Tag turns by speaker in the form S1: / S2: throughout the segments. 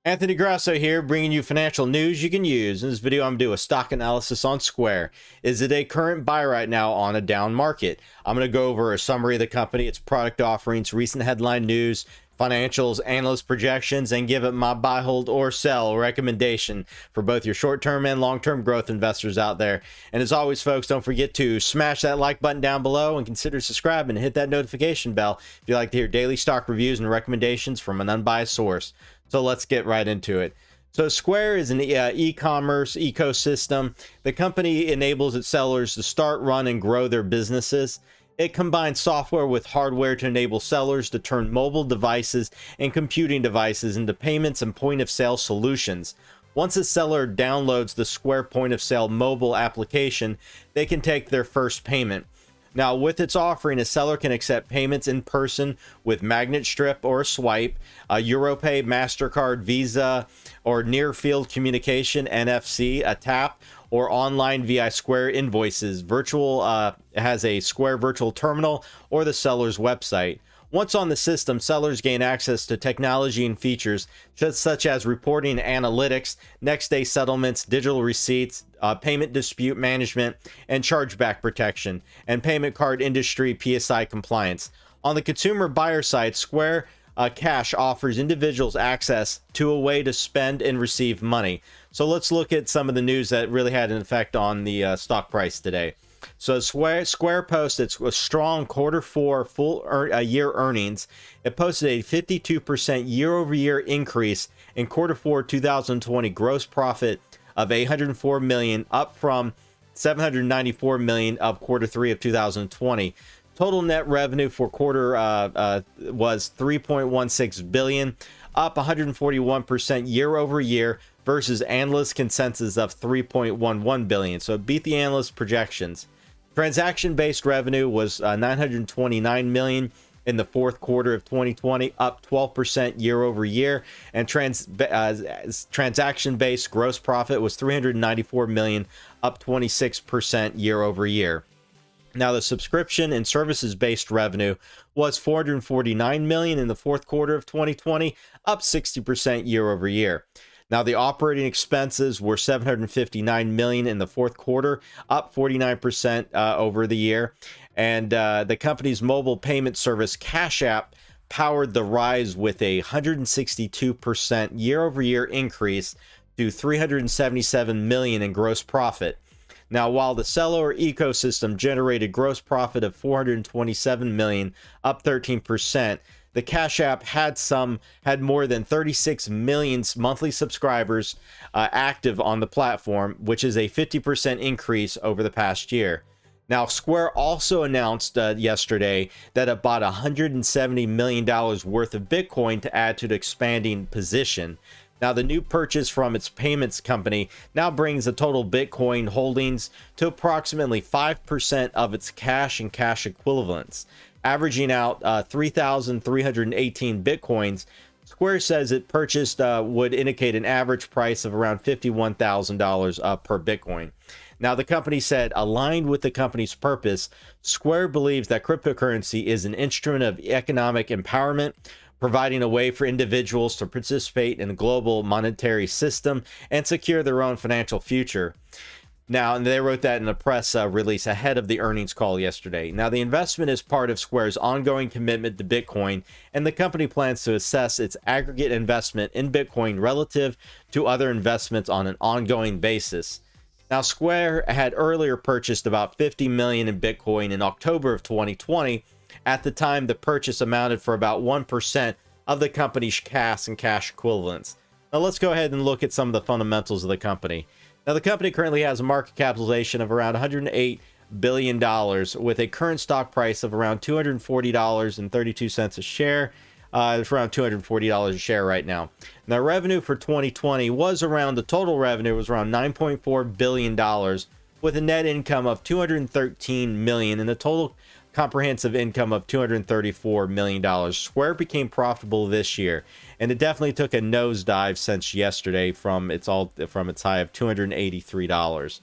S1: Anthony Grasso here, bringing you financial news you can use. In this video, I'm going to do a stock analysis on Square. Is it a current buy right now on a down market? I'm going to go over a summary of the company, its product offerings, recent headline news, financials, analyst projections, and give it my buy, hold, or sell recommendation for both your short-term and long-term growth investors out there. And as always, folks, don't forget to smash that like button down below and consider subscribing and hit that notification bell if you like to hear daily stock reviews and recommendations from an unbiased source. So let's get right into it. So Square is an e-commerce ecosystem. The company enables its sellers to start, run, and grow their businesses. It combines software with hardware to enable sellers to turn mobile devices and computing devices into payments and point-of-sale solutions. Once a seller downloads the Square point-of-sale mobile application, they can take their first payment. Now, with its offering, a seller can accept payments in person with magnet strip or a swipe, Europay, MasterCard, Visa, or near-field communication, NFC, a tap, or online via Square invoices. Has a Square virtual terminal or the seller's website. Once on the system, sellers gain access to technology and features such as reporting analytics, next-day settlements, digital receipts, payment dispute management, and chargeback protection, and payment card industry PSI compliance. On the consumer buyer side, Square Cash offers individuals access to a way to spend and receive money. So let's look at some of the news that really had an effect on the stock price today. So Square posted a strong Q4 full year earnings. It posted a 52% year-over-year increase in Q4 2020 gross profit of $804 million, up from $794 million of Q3 of 2020. Total net revenue for quarter was $3.16 billion, up 141% year over year versus analyst consensus of $3.11 billion. So it beat the analyst projections. Transaction-based revenue was $929 million in the Q4 of 2020, up 12% year over year, and transaction-based gross profit was $394 million, up 26% year over year. Now, the subscription and services-based revenue was $449 million in the Q4 of 2020, up 60% year over year. Now, the operating expenses were $759 million in the Q4, up 49% over the year. And the company's mobile payment service, Cash App, powered the rise with a 162% year-over-year increase to $377 million in gross profit. Now, while the seller ecosystem generated gross profit of $427 million, up 13%, the Cash App had more than 36 million monthly subscribers active on the platform, which is a 50% increase over the past year. Now, Square also announced yesterday that it bought $170 million worth of Bitcoin to add to the expanding position. Now, the new purchase from its payments company now brings the total Bitcoin holdings to approximately 5% of its cash and cash equivalents, averaging out 3,318 Bitcoins. Square says it purchased would indicate an average price of around $51,000 per Bitcoin. Now, the company said, aligned with the company's purpose, Square believes that cryptocurrency is an instrument of economic empowerment, providing a way for individuals to participate in the global monetary system and secure their own financial future. Now, and they wrote that in a press release ahead of the earnings call yesterday. Now, the investment is part of Square's ongoing commitment to Bitcoin, and the company plans to assess its aggregate investment in Bitcoin relative to other investments on an ongoing basis. Now, Square had earlier purchased about $50 million in Bitcoin in October of 2020. At the time, the purchase amounted for about 1% of the company's cash and cash equivalents. Now, let's go ahead and look at some of the fundamentals of the company. Now, the company currently has a market capitalization of around $108 billion with a current stock price of around $240.32 a share. It's around $240 a share right now. Now, revenue for 2020 the total revenue was around $9.4 billion with a net income of $213 million and a total comprehensive income of $234 million. Square became profitable this year, and it definitely took a nosedive since yesterday from its high of $283.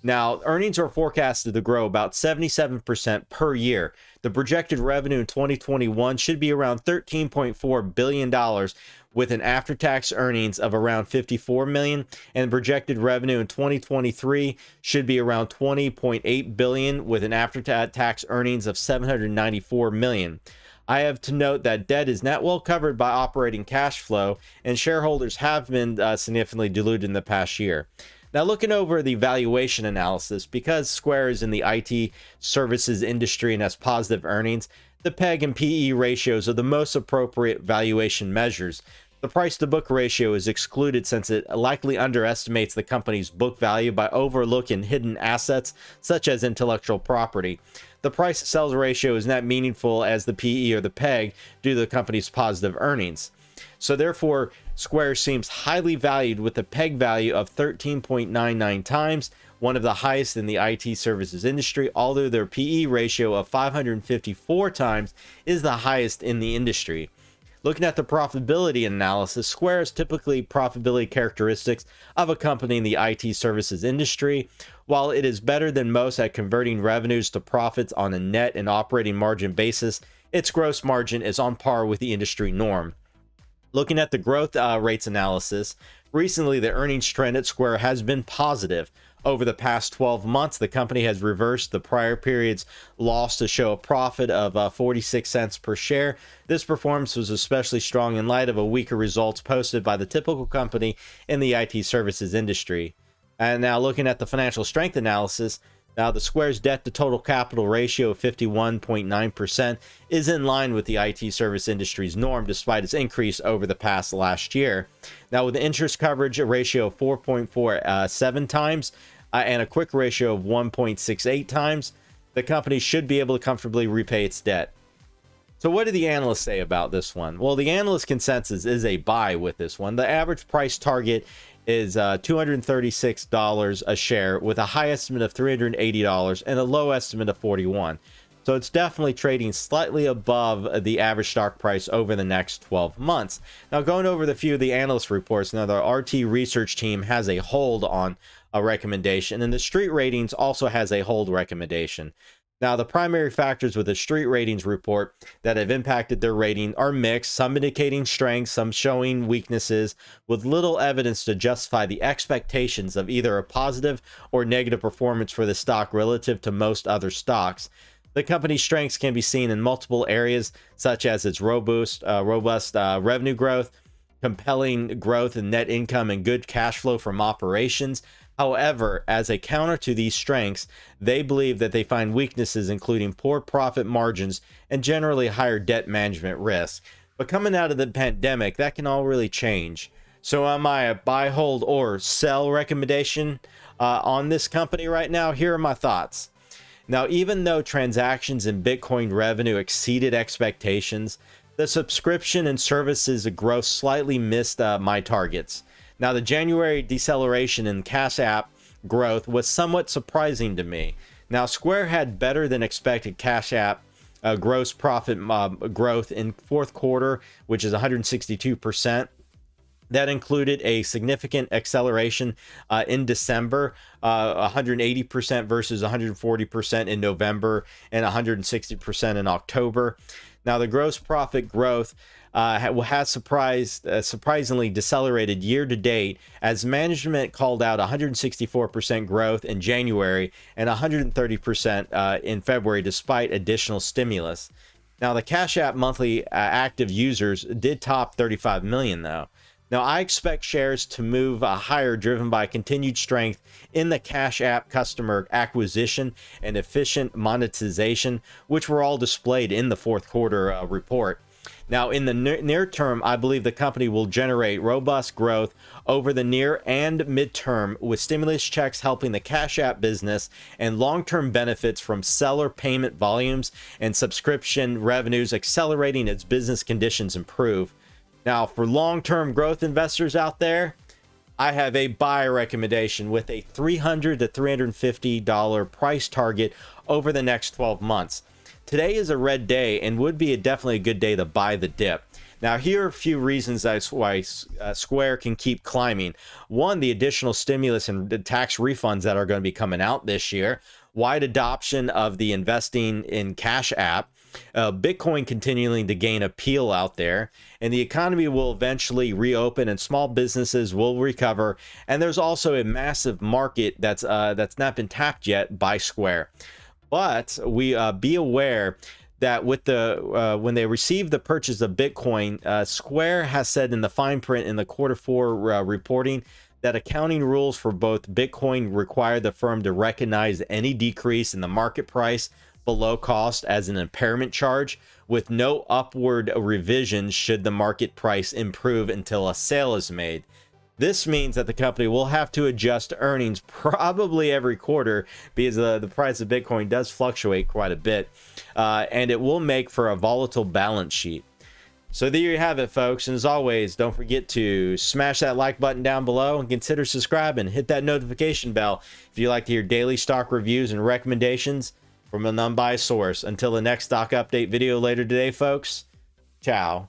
S1: Now, earnings are forecasted to grow about 77% per year. The projected revenue in 2021 should be around $13.4 billion, with an after-tax earnings of around 54 million, and projected revenue in 2023 should be around 20.8 billion with an after-tax earnings of 794 million. I have to note that debt is not well covered by operating cash flow, and shareholders have been significantly diluted in the past year. Now, looking over the valuation analysis, because Square is in the IT services industry and has positive earnings, the PEG and PE ratios are the most appropriate valuation measures. The price-to-book ratio is excluded since it likely underestimates the company's book value by overlooking hidden assets such as intellectual property. The price-to-sales ratio is not meaningful as the PE or the PEG due to the company's positive earnings. So therefore, Square seems highly valued with a PEG value of 13.99 times, one of the highest in the IT services industry, although their PE ratio of 554 times is the highest in the industry. Looking at the profitability analysis, Square has typically profitability characteristics of a company in the IT services industry. While it is better than most at converting revenues to profits on a net and operating margin basis, its gross margin is on par with the industry norm. Looking at the growth rates analysis, recently the earnings trend at Square has been positive. Over the past 12 months, the company has reversed the prior period's loss to show a profit of 46 cents per share. This performance was especially strong in light of a weaker results posted by the typical company in the IT services industry. And now looking at the financial strength analysis, now the Square's debt to total capital ratio of 51.9% is in line with the IT service industry's norm despite its increase over the last year. Now with the interest coverage ratio of 4.47 times and a quick ratio of 1.68 times, the company should be able to comfortably repay its debt. So what do the analysts say about this one? Well, the analyst consensus is a buy with this one. The average price target is $236 a share with a high estimate of $380 and a low estimate of $41. So it's definitely trading slightly above the average stock price over the next 12 months. Now going over the few of the analyst reports, now the RT research team has a hold on a recommendation, and the Street Ratings also has a hold recommendation. Now, the primary factors with the Street Ratings report that have impacted their rating are mixed, some indicating strengths, some showing weaknesses, with little evidence to justify the expectations of either a positive or negative performance for the stock relative to most other stocks. The company's strengths can be seen in multiple areas, such as its robust revenue growth, compelling growth in net income, and good cash flow from operations. However, as a counter to these strengths, they believe that they find weaknesses including poor profit margins and generally higher debt management risk. But coming out of the pandemic, that can all really change. So am I a buy, hold, or sell recommendation on this company right now? Here are my thoughts. Now, even though transactions and Bitcoin revenue exceeded expectations, the subscription and services growth slightly missed my targets. Now, the January deceleration in Cash App growth was somewhat surprising to me. Now, Square had better than expected Cash App gross profit growth in fourth quarter, which is 162%. That included a significant acceleration in December, 180% versus 140% in November and 160% in October. Now, the gross profit growth has surprisingly decelerated year to date as management called out 164% growth in January and 130% in February despite additional stimulus. Now, the Cash App monthly active users did top 35 million though. Now, I expect shares to move higher, driven by continued strength in the Cash App customer acquisition and efficient monetization, which were all displayed in the fourth quarter report. Now, in the near term, I believe the company will generate robust growth over the near and midterm, with stimulus checks helping the Cash App business and long-term benefits from seller payment volumes and subscription revenues accelerating as business conditions improve. Now, for long-term growth investors out there, I have a buy recommendation with a $300 to $350 price target over the next 12 months. Today is a red day and would be definitely a good day to buy the dip. Now, here are a few reasons why Square can keep climbing. One, the additional stimulus and the tax refunds that are going to be coming out this year. Wide adoption of the investing in Cash App. Bitcoin continuing to gain appeal out there, and the economy will eventually reopen and small businesses will recover. And there's also a massive market that's not been tapped yet by Square. But we be aware that with the when they receive the purchase of Bitcoin, Square has said in the fine print in the Q4 reporting that accounting rules for both Bitcoin require the firm to recognize any decrease in the market price below cost as an impairment charge, with no upward revisions should the market price improve until a sale is made. This means that the company will have to adjust earnings probably every quarter, because the price of Bitcoin does fluctuate quite a bit, and it will make for a volatile balance sheet. So there you have it, folks. And as always, don't forget to smash that like button down below and consider subscribing. Hit that notification bell if you like to hear daily stock reviews and recommendations from an unbiased source. Until the next stock update video later today, folks, ciao.